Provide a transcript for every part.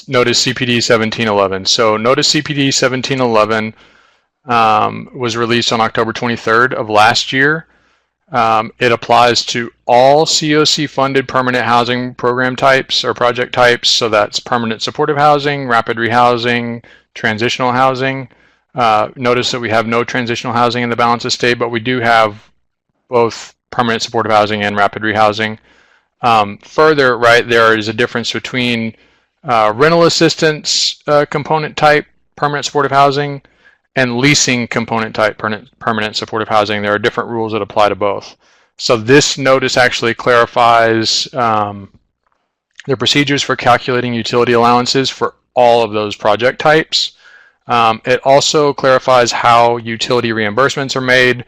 Notice CPD 1711. So Notice CPD 1711 was released on October 23rd of last year. It applies to all COC-funded permanent housing program types or project types. So that's permanent supportive housing, rapid rehousing, transitional housing. Notice that we have no transitional housing in the balance of state, but we do have both permanent supportive housing and rapid rehousing. Further, right, there is a difference between rental assistance component type, permanent supportive housing, and leasing component type, permanent supportive housing. There are different rules that apply to both. So this notice actually clarifies the procedures for calculating utility allowances for all of those project types. It also clarifies how utility reimbursements are made,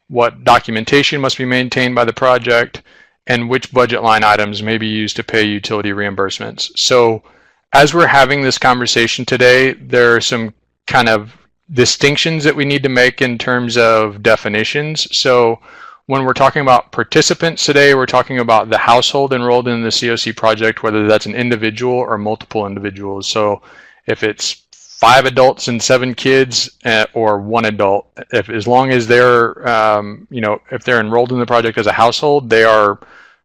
what documentation must be maintained by the project, and which budget line items may be used to pay utility reimbursements. So as we're having this conversation today, there are some kind of distinctions that we need to make in terms of definitions. So when we're talking about participants today, we're talking about the household enrolled in the COC project, whether that's an individual or multiple individuals. So if it's 5 adults and 7 kids or 1 adult, as long as they're, if they're enrolled in the project as a household, they are,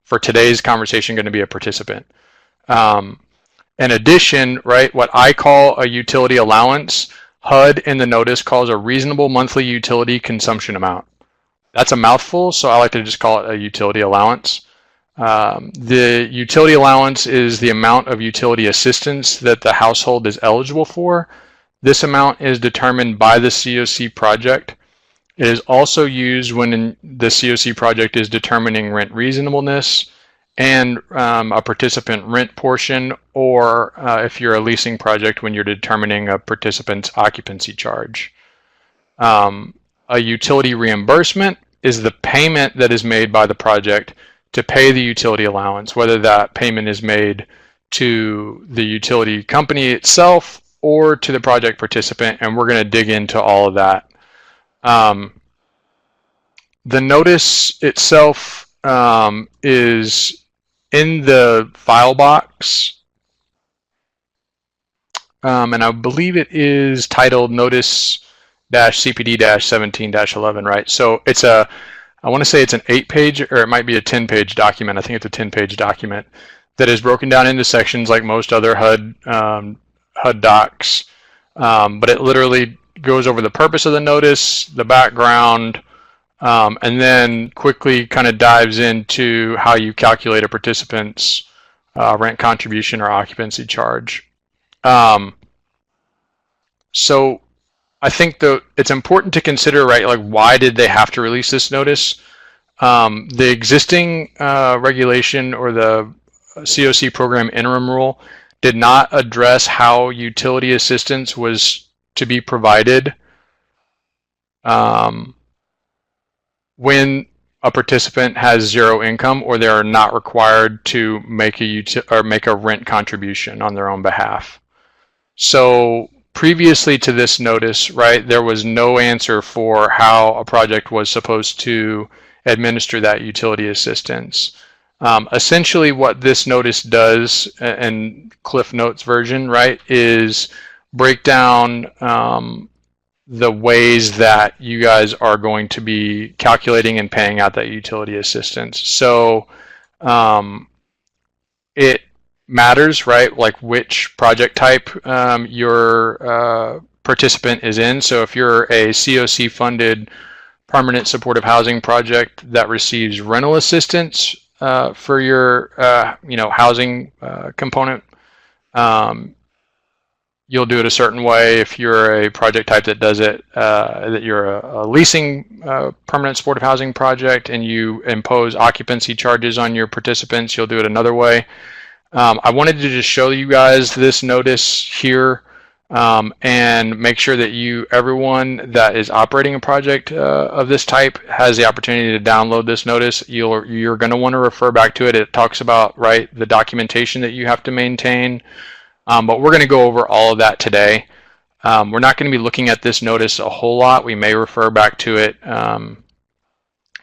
for today's conversation, going to be a participant. In addition, right, what I call a utility allowance, HUD in the notice calls a reasonable monthly utility consumption amount. That's a mouthful, so I like to just call it a utility allowance. The utility allowance is the amount of utility assistance that the household is eligible for. This amount is determined by the COC project. It is also used when the COC project is determining rent reasonableness and a participant rent portion, or if you're a leasing project, when you're determining a participant's occupancy charge. A utility reimbursement is the payment that is made by the project to pay the utility allowance, whether that payment is made to the utility company itself or to the project participant, and we're going to dig into all of that. The notice itself is in the file box, and I believe it is titled Notice-CPD-17-11, right? So it's I want to say it's an 8-page, or it might be a 10-page document. I think it's a 10-page document that is broken down into sections like most other HUD docs, but it literally goes over the purpose of the notice, the background, and then quickly kind of dives into how you calculate a participant's rent contribution or occupancy charge. So I think it's important to consider, right, like why did they have to release this notice? The existing regulation or the COC program interim rule did not address how utility assistance was to be provided when a participant has zero income or they are not required to make a rent contribution on their own behalf. So previously to this notice, right, there was no answer for how a project was supposed to administer that utility assistance. Essentially what this notice does, and Cliff Notes version, right, is break down the ways that you guys are going to be calculating and paying out that utility assistance. So it matters, right, like which project type your participant is in. So if you're a COC funded permanent supportive housing project that receives rental assistance for your housing component, you'll do it a certain way. If you're a project type that does it, that you're a leasing permanent supportive housing project and you impose occupancy charges on your participants, you'll do it another way. I wanted to just show you guys this notice here and make sure that everyone that is operating a project of this type has the opportunity to download this notice. You're going to want to refer back to it. It talks about, right, the documentation that you have to maintain. But we're going to go over all of that today. We're not going to be looking at this notice a whole lot. We may refer back to it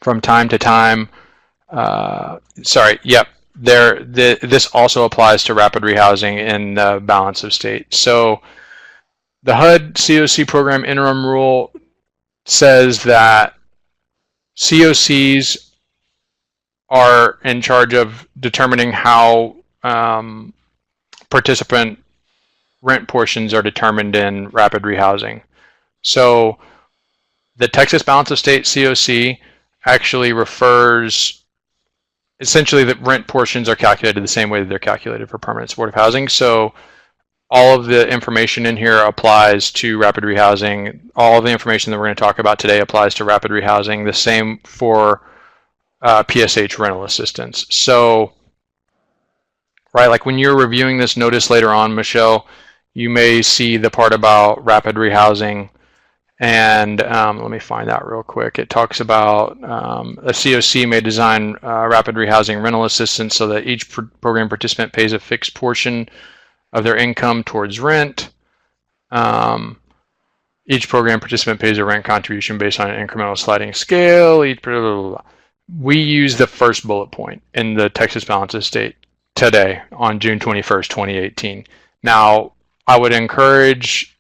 from time to time. this also applies to rapid rehousing in the balance of state. So the HUD COC program interim rule says that COCs are in charge of determining how participant rent portions are determined in rapid rehousing. So the Texas Balance of State COC actually refers, essentially the rent portions are calculated the same way that they're calculated for permanent supportive housing. So all of the information in here applies to rapid rehousing. All of the information that we're going to talk about today applies to rapid rehousing. The same for PSH rental assistance. So, right, like when you're reviewing this notice later on, Michelle, you may see the part about rapid rehousing. And let me find that real quick. It talks about a COC may design rapid rehousing rental assistance so that each program participant pays a fixed portion of their income towards rent. Each program participant pays a rent contribution based on an incremental sliding scale. We use the first bullet point in the Texas Balance of State today on June 21st, 2018. Now, I would encourage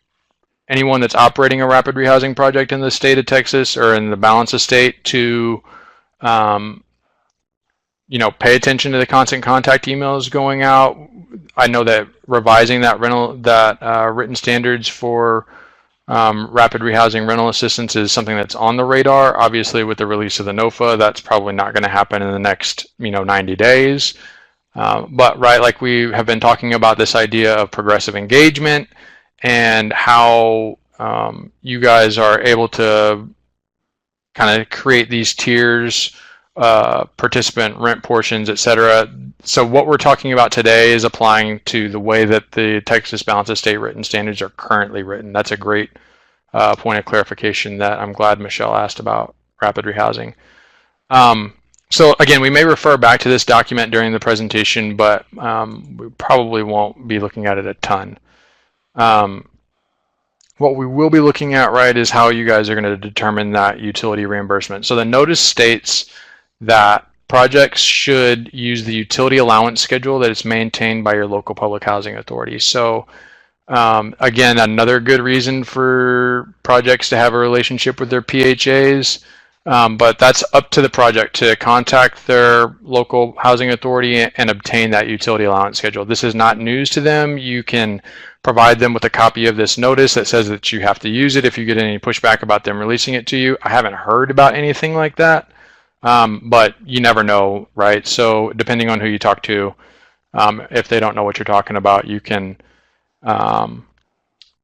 anyone that's operating a rapid rehousing project in the state of Texas or in the Balance of State to pay attention to the constant contact emails going out. I know that revising that written standards for rapid rehousing rental assistance is something that's on the radar. Obviously, with the release of the NOFA, that's probably not going to happen in the next 90 days. But right, like we have been talking about this idea of progressive engagement and how you guys are able to kind of create these tiers, participant rent portions, etc. So what we're talking about today is applying to the way that the Texas Balance of State written standards are currently written. That's a great point of clarification that I'm glad Michelle asked about rapid rehousing. So again, we may refer back to this document during the presentation, but we probably won't be looking at it a ton. What we will be looking at, right, is how you guys are going to determine that utility reimbursement. So the notice states that projects should use the utility allowance schedule that is maintained by your local public housing authority. So again, another good reason for projects to have a relationship with their PHAs, but that's up to the project to contact their local housing authority and obtain that utility allowance schedule. This is not news to them. You can provide them with a copy of this notice that says that you have to use it if you get any pushback about them releasing it to you. I haven't heard about anything like that, but you never know, right? So depending on who you talk to, if they don't know what you're talking about, you can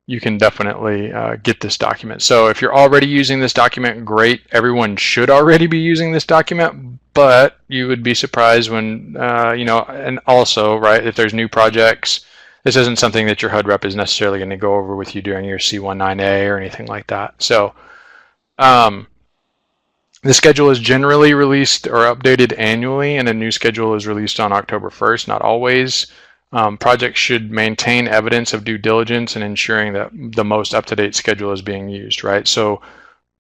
definitely get this document. So if you're already using this document, great. Everyone should already be using this document, but you would be surprised when, and also, right, if there's new projects, this isn't something that your HUD rep is necessarily going to go over with you during your C19A or anything like that. So the schedule is generally released or updated annually, and a new schedule is released on October 1st, not always. Projects should maintain evidence of due diligence and ensuring that the most up-to-date schedule is being used, right? So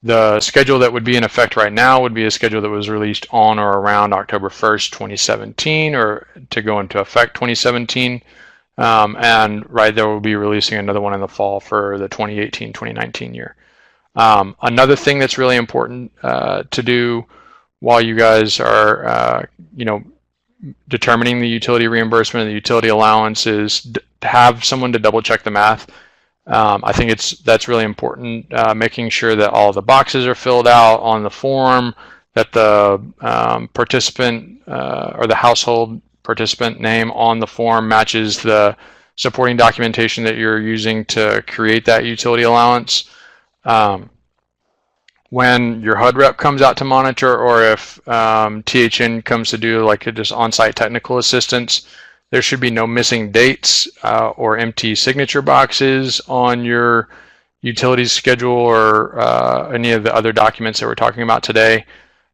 the schedule that would be in effect right now would be a schedule that was released on or around October 1st, 2017, or to go into effect 2017. And right, there will be releasing another one in the fall for the 2018-2019 year. Another thing that's really important to do while you guys are, determining the utility reimbursement and the utility allowance is to have someone to double check the math. I think that's really important, making sure that all the boxes are filled out on the form, that the participant or the household participant name on the form matches the supporting documentation that you're using to create that utility allowance. When your HUD rep comes out to monitor, or if THN comes to do like just on-site technical assistance, there should be no missing dates or empty signature boxes on your utilities schedule or any of the other documents that we're talking about today.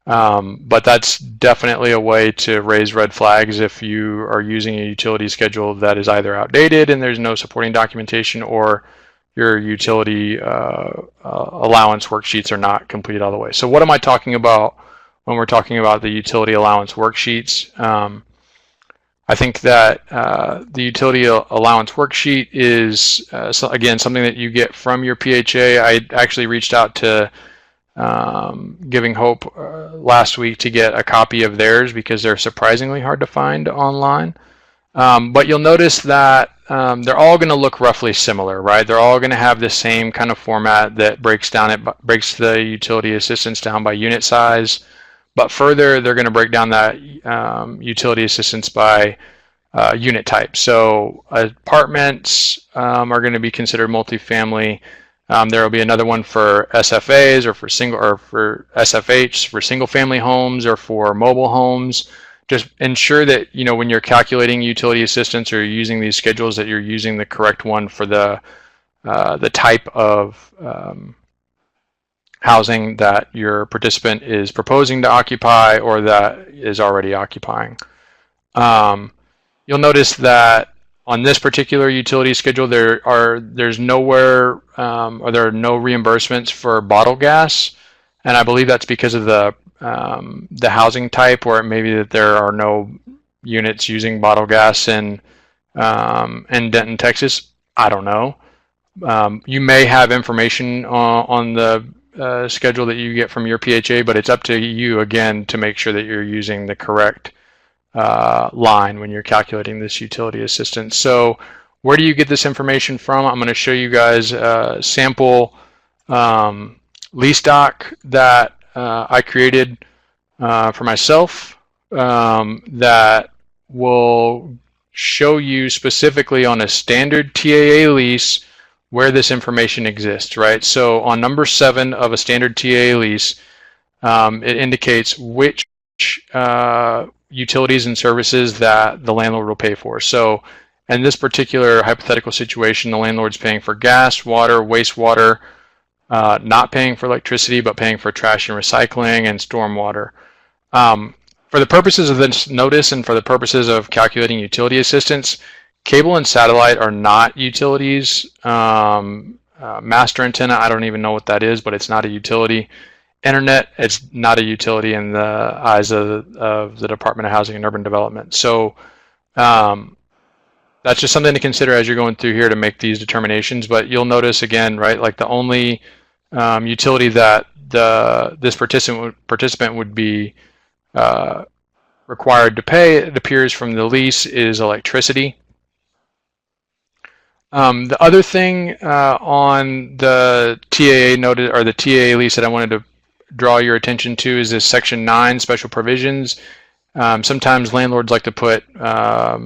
But that's definitely a way to raise red flags if you are using a utility schedule that is either outdated and there's no supporting documentation, or your utility allowance worksheets are not complete all the way. So what am I talking about when we're talking about the utility allowance worksheets? I think that the utility allowance worksheet is, again, something that you get from your PHA. I actually reached out to Giving Hope last week to get a copy of theirs because they're surprisingly hard to find online. But you'll notice that they're all going to look roughly similar, right? They're all going to have the same kind of format that breaks the utility assistance down by unit size. But further, they're going to break down that utility assistance by unit type. So apartments are going to be considered multifamily. There will be another one for SFAs or for SFH for single family homes or for mobile homes. Just ensure that when you're calculating utility assistance or using these schedules that you're using the correct one for the type of housing that your participant is proposing to occupy or that is already occupying. You'll notice that on this particular utility schedule, there's nowhere or there are no reimbursements for bottle gas, and I believe that's because of the housing type, or maybe that there are no units using bottle gas in Denton, Texas. I don't know. You may have information on the schedule that you get from your PHA, but it's up to you again to make sure that you're using the correct line when you're calculating this utility assistance. So where do you get this information from? I'm going to show you guys a sample lease doc that I created for myself that will show you specifically on a standard TAA lease where this information exists, right? So on number 7 of a standard TAA lease, it indicates which utilities and services that the landlord will pay for. So in this particular hypothetical situation, the landlord's paying for gas, water, wastewater, not paying for electricity, but paying for trash and recycling and stormwater. For the purposes of this notice and for the purposes of calculating utility assistance, cable and satellite are not utilities. Master antenna, I don't even know what that is, but it's not a utility. Internet, it's not a utility in the eyes of the Department of Housing and Urban Development. So that's just something to consider as you're going through here to make these determinations. But you'll notice again, right, like the only utility that this participant would be required to pay, it appears from the lease, is electricity. The other thing on the TAA noted, or the TAA lease, that I wanted to draw your attention to is this section 9, special provisions. Sometimes landlords like to put, what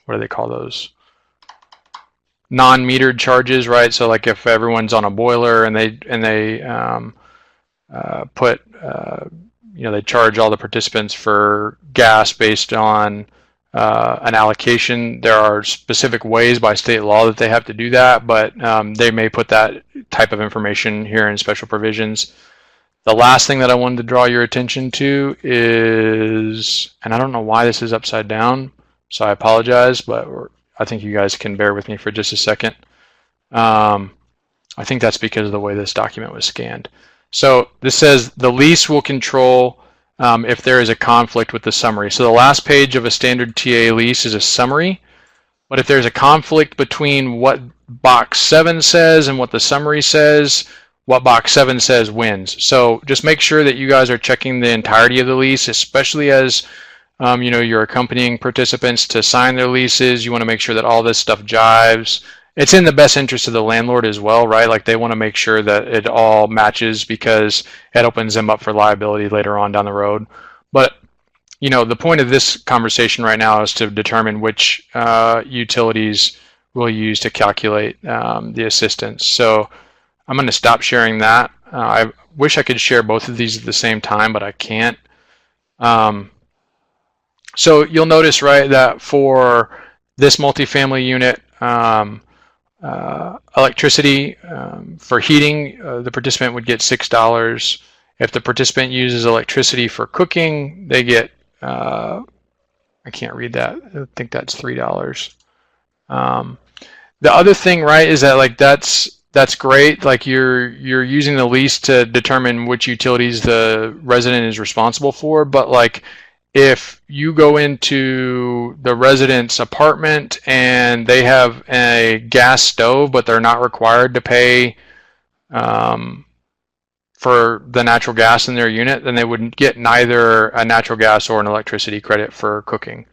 do they call those? Non-metered charges, right? So like if everyone's on a boiler and they put, they charge all the participants for gas based on an allocation. There are specific ways by state law that they have to do that, but they may put that type of information here in special provisions. The last thing that I wanted to draw your attention to is, and I don't know why this is upside down, so I apologize, but I think you guys can bear with me for just a second. I think that's because of the way this document was scanned. So this says the lease will control if there is a conflict with the summary. So the last page of a standard TA lease is a summary, but if there's a conflict between what box 7 says and what the summary says, what box 7 says wins. So just make sure that you guys are checking the entirety of the lease, especially as you're accompanying participants to sign their leases. You want to make sure that all this stuff jives. It's in the best interest of the landlord as well, right? Like they want to make sure that it all matches because it opens them up for liability later on down the road. But the point of this conversation right now is to determine which utilities we'll use to calculate the assistance. So I'm going to stop sharing that. I wish I could share both of these at the same time, but I can't. So you'll notice, right, that for this multifamily unit, electricity for heating, the participant would get $6. If the participant uses electricity for cooking, they get, I can't read that, I think that's $3. The other thing, right, is that like that's great. Like you're using the lease to determine which utilities the resident is responsible for, but like if you go into the resident's apartment and they have a gas stove, but they're not required to pay for the natural gas in their unit, then they would get neither a natural gas or an electricity credit for cooking.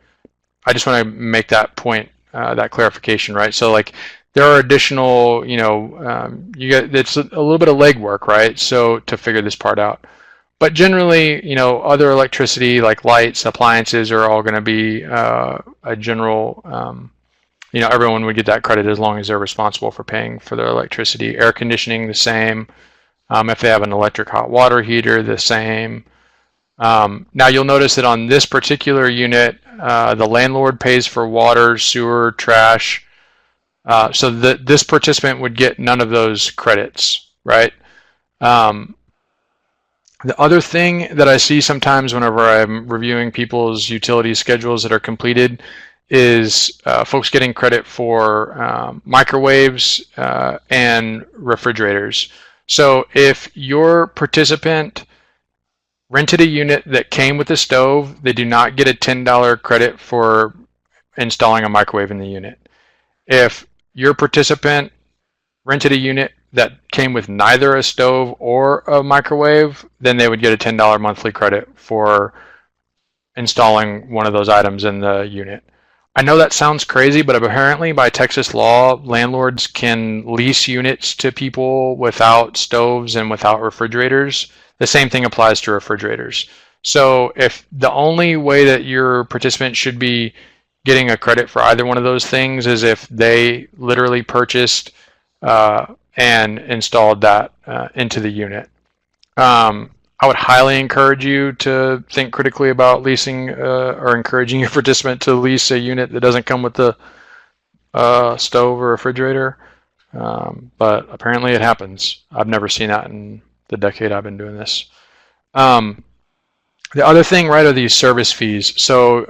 I just want to make that point, that clarification, right? So like there are additional, it's a little bit of legwork, right? So to figure this part out. But generally, other electricity like lights, appliances are all going to be a general, everyone would get that credit as long as they're responsible for paying for their electricity. Air conditioning, the same. If they have an electric hot water heater, the same. Now you'll notice that on this particular unit, the landlord pays for water, sewer, trash. So this participant would get none of those credits, right? The other thing that I see sometimes whenever I'm reviewing people's utility schedules that are completed is folks getting credit for microwaves and refrigerators. So if your participant rented a unit that came with a stove, they do not get a $10 credit for installing a microwave in the unit. If your participant rented a unit that came with neither a stove or a microwave, then they would get a $10 monthly credit for installing one of those items in the unit. I know that sounds crazy, but apparently by Texas law, landlords can lease units to people without stoves and without refrigerators. The same thing applies to refrigerators. So if the only way that your participant should be getting a credit for either one of those things is if they literally purchased and installed that into the unit. I would highly encourage you to think critically about leasing or encouraging your participant to lease a unit that doesn't come with the stove or refrigerator. But apparently it happens. I've never seen that in the decade I've been doing this. The other thing, right, are these service fees. So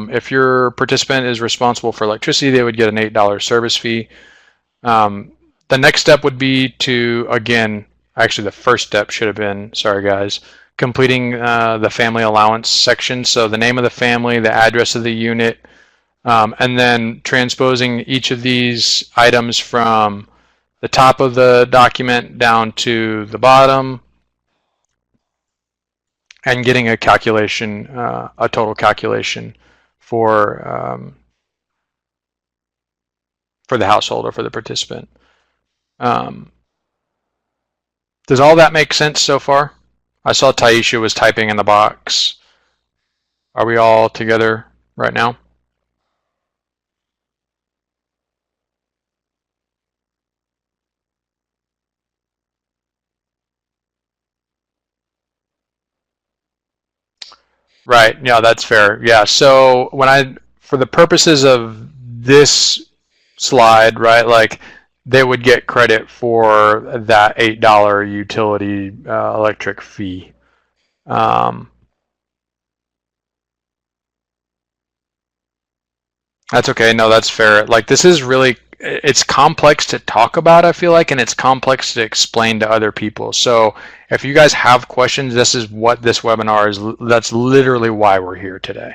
if your participant is responsible for electricity, they would get an $8 service fee. The next step would be to, again, actually the first step should have been, sorry guys, completing the family allowance section. So the name of the family, the address of the unit, and then transposing each of these items from the top of the document down to the bottom and getting a calculation, a total calculation for the household or for the participant. Does all that make sense so far? I saw Taisha was typing in the box. Are we all together right now? Right. Yeah, that's fair. Yeah. So for the purposes of this slide, right, like they would get credit for that $8 utility electric fee. That's okay. No, that's fair. Like this is really, it's complex to talk about, I feel like, and it's complex to explain to other people. So if you guys have questions, this is what this webinar is. That's literally why we're here today.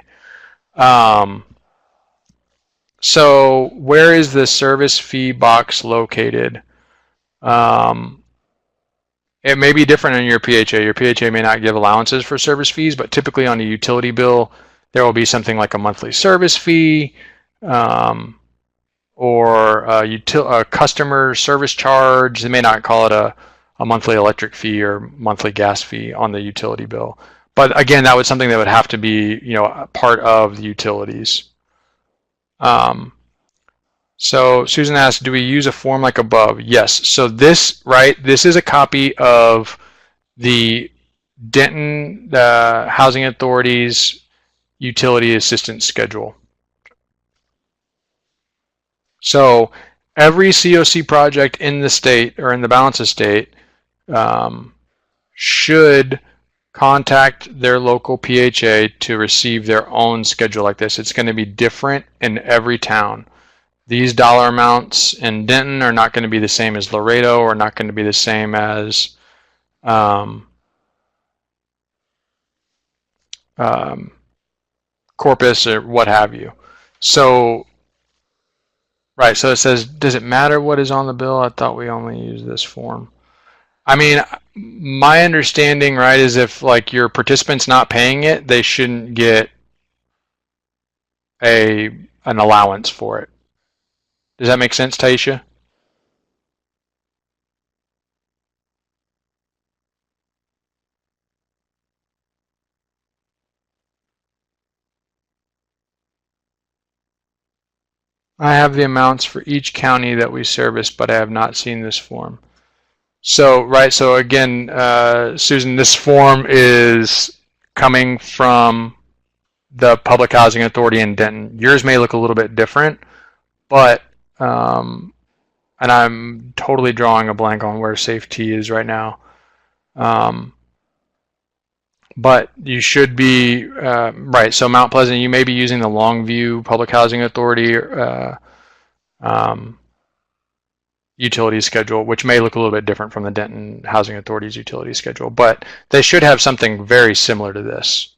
So where is the service fee box located? It may be different in your PHA. Your PHA may not give allowances for service fees, but typically on a utility bill, there will be something like a monthly service fee, or a customer service charge. They may not call it a monthly electric fee or monthly gas fee on the utility bill. But again, that was something that would have to be, a part of the utilities. So Susan asked, do we use a form like above? Yes. So this is a copy of the Denton Housing Authority's utility assistance schedule. So every COC project in the state or in the balance of state should contact their local PHA to receive their own schedule like this. It's going to be different in every town. These dollar amounts in Denton are not going to be the same as Laredo, or not going to be the same as corpus or what have you. So, right, so it says, does it matter what is on the bill? I thought we only use this form. I mean, my understanding, right, is if like your participant's not paying it, they shouldn't get an allowance for it. Does that make sense, Taisha? I have the amounts for each county that we service, but I have not seen this form. So, right, so again, Susan, this form is coming from the Public Housing Authority in Denton. Yours may look a little bit different, but, and I'm totally drawing a blank on where safety is right now. But you should be, right, so Mount Pleasant, you may be using the Longview Public Housing Authority utility schedule, which may look a little bit different from the Denton Housing Authority's utility schedule, but they should have something very similar to this.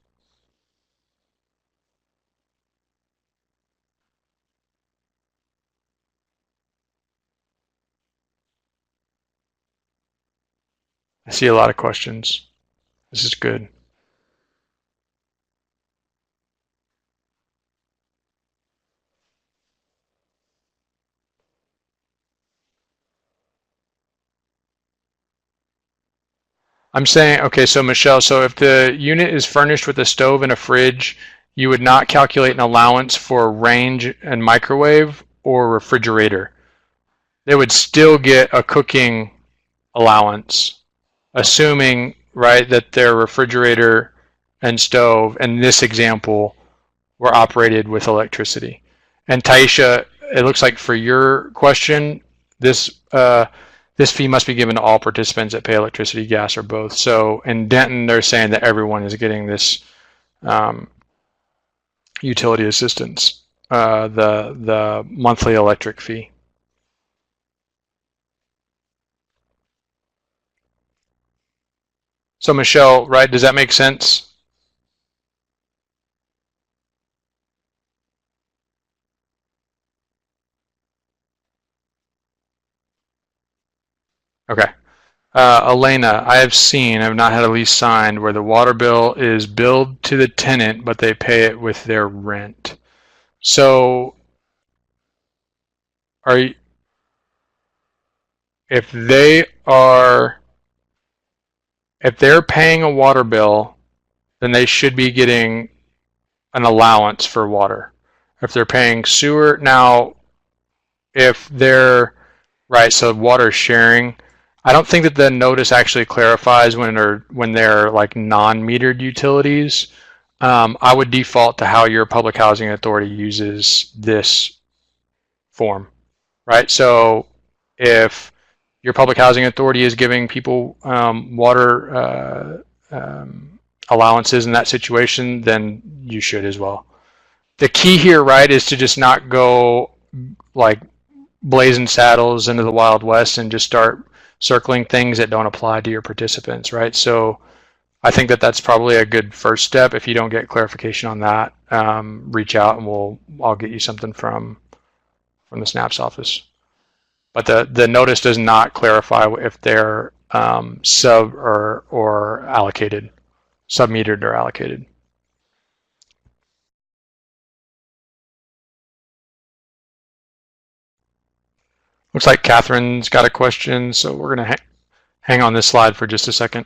I see a lot of questions. This is good. I'm saying, okay, so Michelle, so if the unit is furnished with a stove and a fridge, you would not calculate an allowance for range and microwave or refrigerator. They would still get a cooking allowance, assuming, right, that their refrigerator and stove, in this example, were operated with electricity. And Taisha, it looks like for your question, this this fee must be given to all participants that pay electricity, gas, or both. So in Denton, they're saying that everyone is getting this utility assistance, the monthly electric fee. So Michelle, right? Does that make sense? Okay. Elena, I have not had a lease signed where the water bill is billed to the tenant, but they pay it with their rent. So, are you, if they are, if they're paying a water bill, then they should be getting an allowance for water. If they're paying sewer, now, if they're, right, so water sharing, I don't think that the notice actually clarifies when they're like non-metered utilities. I would default to how your public housing authority uses this form, right? So if your public housing authority is giving people water allowances in that situation, then you should as well. The key here, right, is to just not go like blazing saddles into the Wild West and just start circling things that don't apply to your participants, right? So I think that that's probably a good first step. If you don't get clarification on that, reach out and I'll get you something from the SNAP's office. But the notice does not clarify if they're sub or allocated, sub-metered or allocated. Looks like Catherine's got a question, so we're going to hang on this slide for just a second.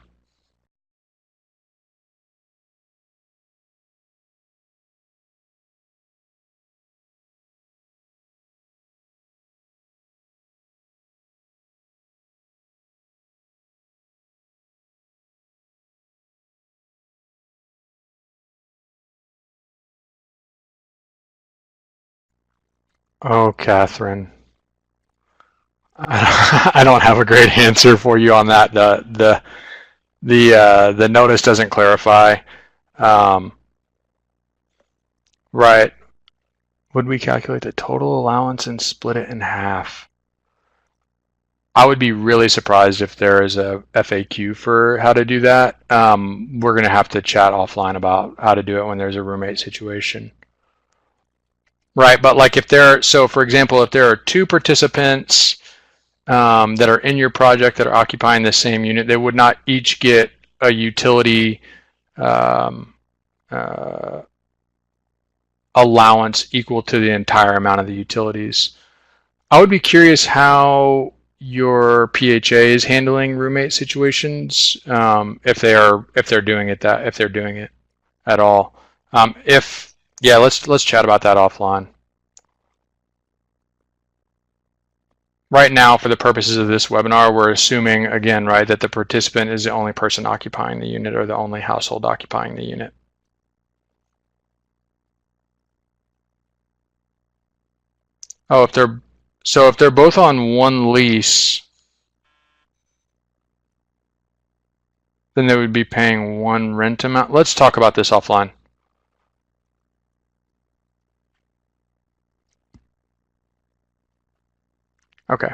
Oh, Catherine. I don't have a great answer for you on that. The notice doesn't clarify. Right. Would we calculate the total allowance and split it in half? I would be really surprised if there is a FAQ for how to do that. We're going to have to chat offline about how to do it when there's a roommate situation. Right, but like if there, so for example, if there are two participants that are in your project that are occupying the same unit, they would not each get a utility allowance equal to the entire amount of the utilities. I would be curious how your PHA is handling roommate situations, if they're doing it at all. If yeah, let's chat about that offline. Right now, for the purposes of this webinar, we're assuming again, right, that the participant is the only person occupying the unit or the only household occupying the unit. Oh, if they're both on one lease, then they would be paying one rent amount. Let's talk about this offline. Okay.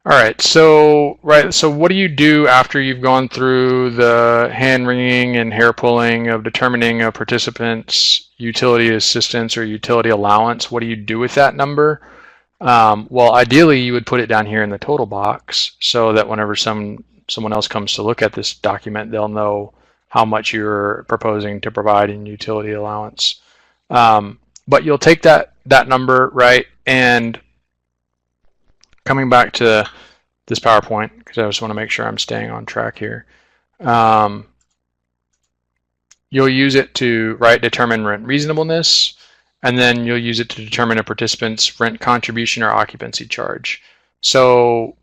All right. So what do you do after you've gone through the hand wringing and hair pulling of determining a participant's utility assistance or utility allowance? What do you do with that number? Well, ideally, you would put it down here in the total box so that whenever someone else comes to look at this document, they'll know how much you're proposing to provide in utility allowance. But you'll take that number, right, and coming back to this PowerPoint, because I just want to make sure I'm staying on track here. You'll use it to determine rent reasonableness, and then you'll use it to determine a participant's rent contribution or occupancy charge. So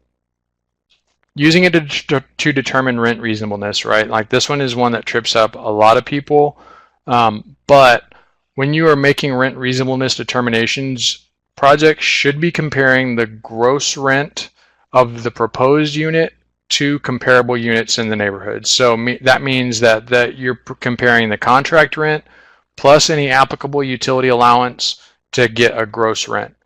using it to determine rent reasonableness, right? Like this one is one that trips up a lot of people. But when you are making rent reasonableness determinations, projects should be comparing the gross rent of the proposed unit to comparable units in the neighborhood. So that means that you're comparing the contract rent plus any applicable utility allowance to get a gross rent.